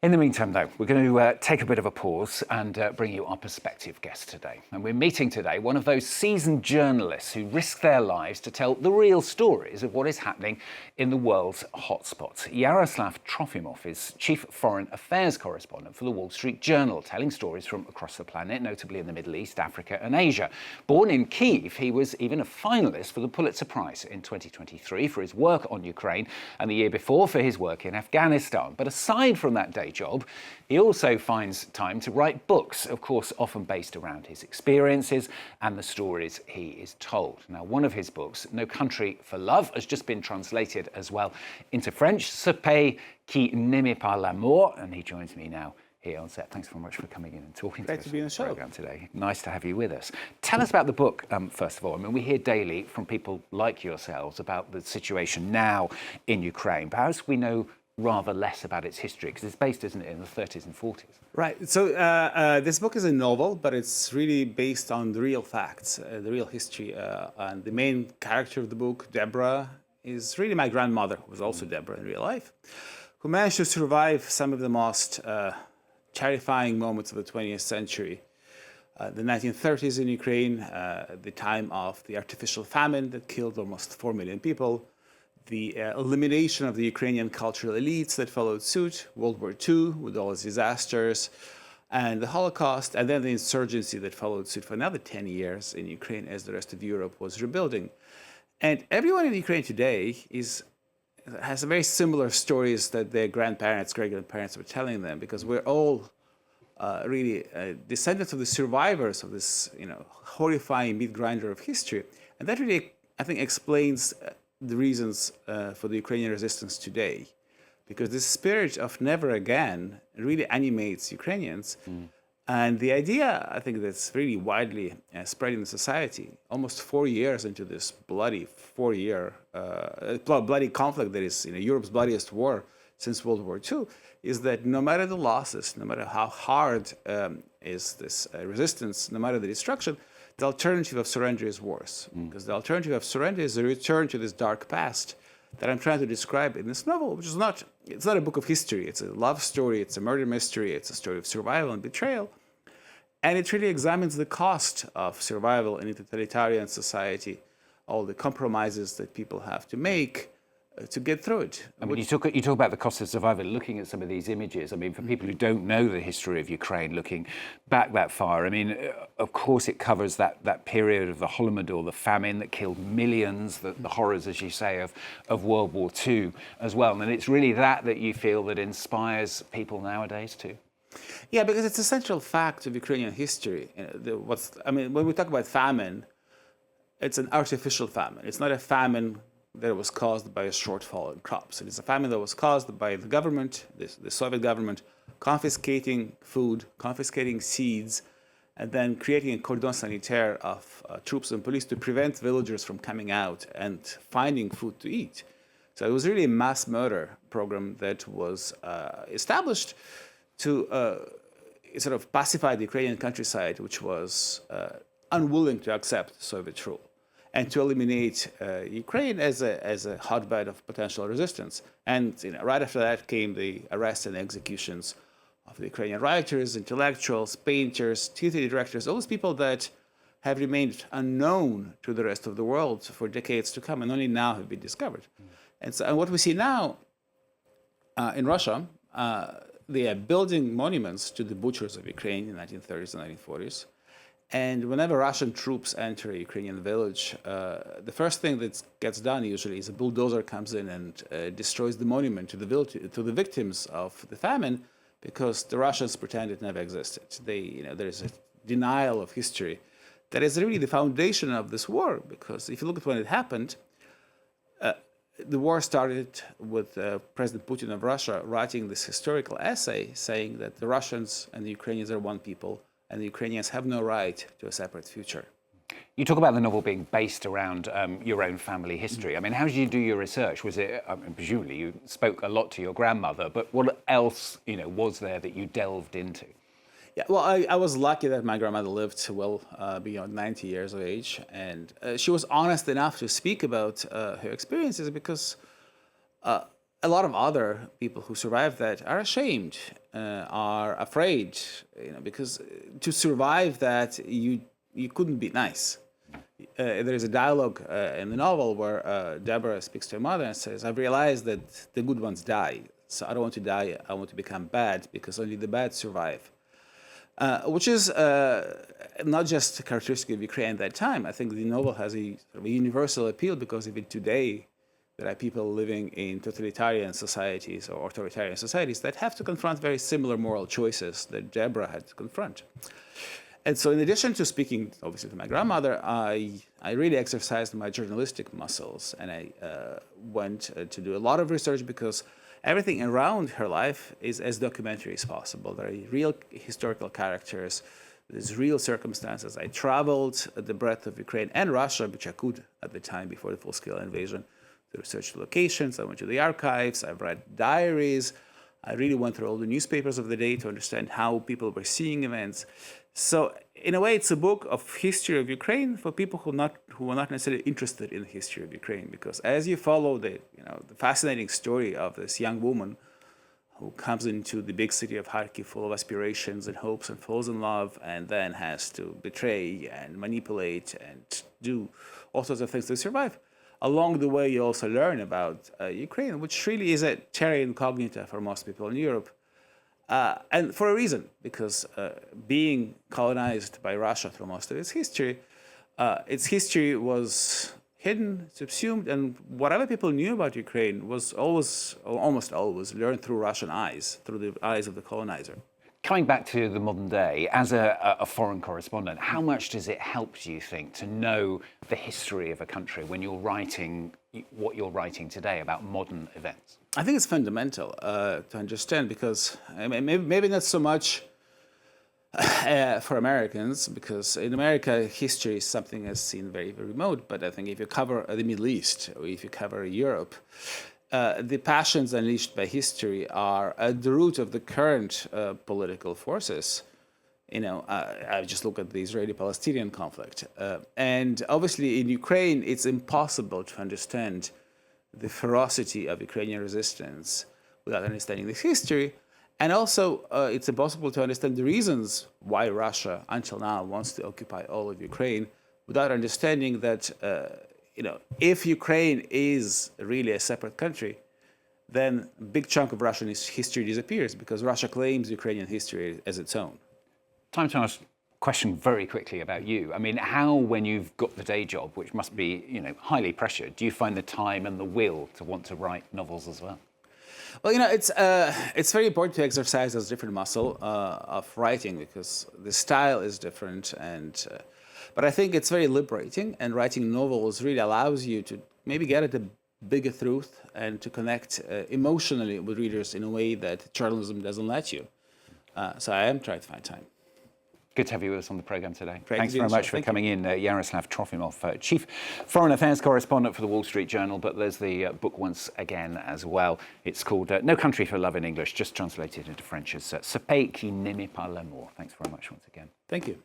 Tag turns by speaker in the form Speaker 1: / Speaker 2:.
Speaker 1: In the meantime, though, we're going to take a bit of a pause and bring you our perspective guest today. And we're meeting today one of those seasoned journalists who risk their lives to tell the real stories of what is happening in the world's hotspots. Yaroslav Trofimov is Chief Foreign Affairs Correspondent for the Wall Street Journal, telling stories from across the planet, notably in the Middle East, Africa and Asia. Born in Kyiv, he was even a finalist for the Pulitzer Prize in 2023 for his work on Ukraine and the year before for his work in Afghanistan. But aside from that day job, he also finds time to write books, of course, often based around his experiences and the stories he is told. Now, one of his books, No Country for Love, has just been translated as well into French, Ce pays qui n'aime pas l'amour, and he joins me now here on set. Thanks very much for coming in and talking to us on the programme today. Nice to have you with us. Tell us about the book, first of all. I mean, we hear daily from people like yourselves about the situation now in Ukraine. Perhaps we know rather less about its history, because it's based, isn't it, in the 30s and 40s?
Speaker 2: Right. So this book is a novel, but it's really based on the real facts, the real history. And the main character of the book, Deborah, is really my grandmother, who was also Deborah in real life, who managed to survive some of the most terrifying moments of the 20th century. The 1930s in Ukraine, the time of the artificial famine that killed almost 4 million people, the elimination of the Ukrainian cultural elites that followed suit, World War II with all its disasters, and the Holocaust, and then the insurgency that followed suit for another 10 years in Ukraine as the rest of Europe was rebuilding. And everyone in Ukraine today has very similar stories that their grandparents, great-grandparents were telling them, because we're all really descendants of the survivors of this, horrifying meat grinder of history. And that really, I think, explains the reasons for the Ukrainian resistance today, because the spirit of never again really animates Ukrainians. And the idea, I think, that's really widely spread in society, almost 4 years into this bloody bloody conflict that is Europe's bloodiest war since World War II, is that no matter the losses, no matter how hard is this resistance, no matter the destruction, the alternative of surrender is worse, because the alternative of surrender is a return to this dark past that I'm trying to describe in this novel, which is it's not a book of history. It's a love story, it's a murder mystery, it's a story of survival and betrayal. And it really examines the cost of survival in a totalitarian society, all the compromises that people have to make to get through it.
Speaker 1: I mean, you talk about the cost of survival, looking at some of these images. I mean, for people who don't know the history of Ukraine, looking back that far, I mean, of course it covers that period of the Holodomor, the famine that killed millions, the horrors, as you say, of World War II as well. And it's really that you feel that inspires people nowadays too.
Speaker 2: Yeah, because it's a central fact of Ukrainian history. When we talk about famine, it's an artificial famine. It's not a famine that was caused by a shortfall in crops. It is a famine that was caused by the government, the Soviet government, confiscating food, confiscating seeds, and then creating a cordon sanitaire of troops and police to prevent villagers from coming out and finding food to eat. So it was really a mass murder program that was established to sort of pacify the Ukrainian countryside, which was unwilling to accept Soviet rule, and to eliminate Ukraine as a hotbed of potential resistance. And right after that came the arrests and executions of the Ukrainian writers, intellectuals, painters, theater directors, all those people that have remained unknown to the rest of the world for decades to come, and only now have been discovered. And what we see now in Russia, they are building monuments to the butchers of Ukraine in the 1930s and 1940s. And whenever Russian troops enter a Ukrainian village, the first thing that gets done usually is a bulldozer comes in and destroys the monument to the victims of the famine, because the Russians pretend it never existed. There is a denial of history that is really the foundation of this war, because if you look at when it happened, the war started with President Putin of Russia writing this historical essay saying that the Russians and the Ukrainians are one people, and the Ukrainians have no right to a separate future.
Speaker 1: You talk about the novel being based around your own family history. I mean, how did you do your research? Was it, presumably you spoke a lot to your grandmother, but what else, was there that you delved into?
Speaker 2: Yeah, well, I was lucky that my grandmother lived well beyond 90 years of age, and she was honest enough to speak about her experiences, because a lot of other people who survived that are ashamed are afraid, because to survive that you couldn't be nice. There is a dialogue in the novel where Deborah speaks to her mother and says, "I've realized that the good ones die, so I don't want to die. I want to become bad because only the bad survive." Which is not just a characteristic of Ukraine at that time. I think the novel has a sort of a universal appeal because even today there are people living in totalitarian societies or authoritarian societies that have to confront very similar moral choices that Deborah had to confront. And so in addition to speaking, obviously, to my grandmother, I really exercised my journalistic muscles, and I went to do a lot of research because everything around her life is as documentary as possible. There are real historical characters, there's real circumstances. I traveled the breadth of Ukraine and Russia, which I could at the time before the full-scale invasion, to research locations. I went to the archives, I've read diaries. I really went through all the newspapers of the day to understand how people were seeing events. So in a way, it's a book of history of Ukraine for people who are not necessarily interested in the history of Ukraine, because as you follow the fascinating story of this young woman who comes into the big city of Kharkiv full of aspirations and hopes and falls in love and then has to betray and manipulate and do all sorts of things to survive. Along the way, you also learn about Ukraine, which really is a terra incognita for most people in Europe. And for a reason, because being colonized by Russia through most of its history was hidden, subsumed, and whatever people knew about Ukraine was almost always learned through Russian eyes, through the eyes of the colonizer.
Speaker 1: Coming back to the modern day, as a foreign correspondent, how much does it help, do you think, to know the history of a country when you're writing what you're writing today about modern events?
Speaker 2: I think it's fundamental to understand, because maybe not so much for Americans, because in America, history is something that's seen very, very remote. But I think if you cover the Middle East or if you cover Europe, the passions unleashed by history are at the root of the current political forces. I just look at the Israeli-Palestinian conflict. And obviously in Ukraine, it's impossible to understand the ferocity of Ukrainian resistance without understanding the history. And also, it's impossible to understand the reasons why Russia, until now, wants to occupy all of Ukraine without understanding that if Ukraine is really a separate country, then a big chunk of Russian history disappears because Russia claims Ukrainian history as its own.
Speaker 1: Time to ask a question very quickly about you. I mean, how, when you've got the day job, which must be, highly pressured, do you find the time and the will to want to write novels as well?
Speaker 2: Well, it's very important to exercise this different muscle of writing, because the style is different, but I think it's very liberating, and writing novels really allows you to maybe get at the bigger truth and to connect emotionally with readers in a way that journalism doesn't let you. So I am trying to find time.
Speaker 1: Good to have you with us on the programme today.
Speaker 2: Great.
Speaker 1: Thanks very much for coming in, Yaroslav Trofimov, Chief Foreign Affairs Correspondent for the Wall Street Journal, but there's the book once again as well. It's called No Country for Love in English, just translated into French as Ce pays qui n'aime pas l'amour. Thanks very much once again.
Speaker 2: Thank you.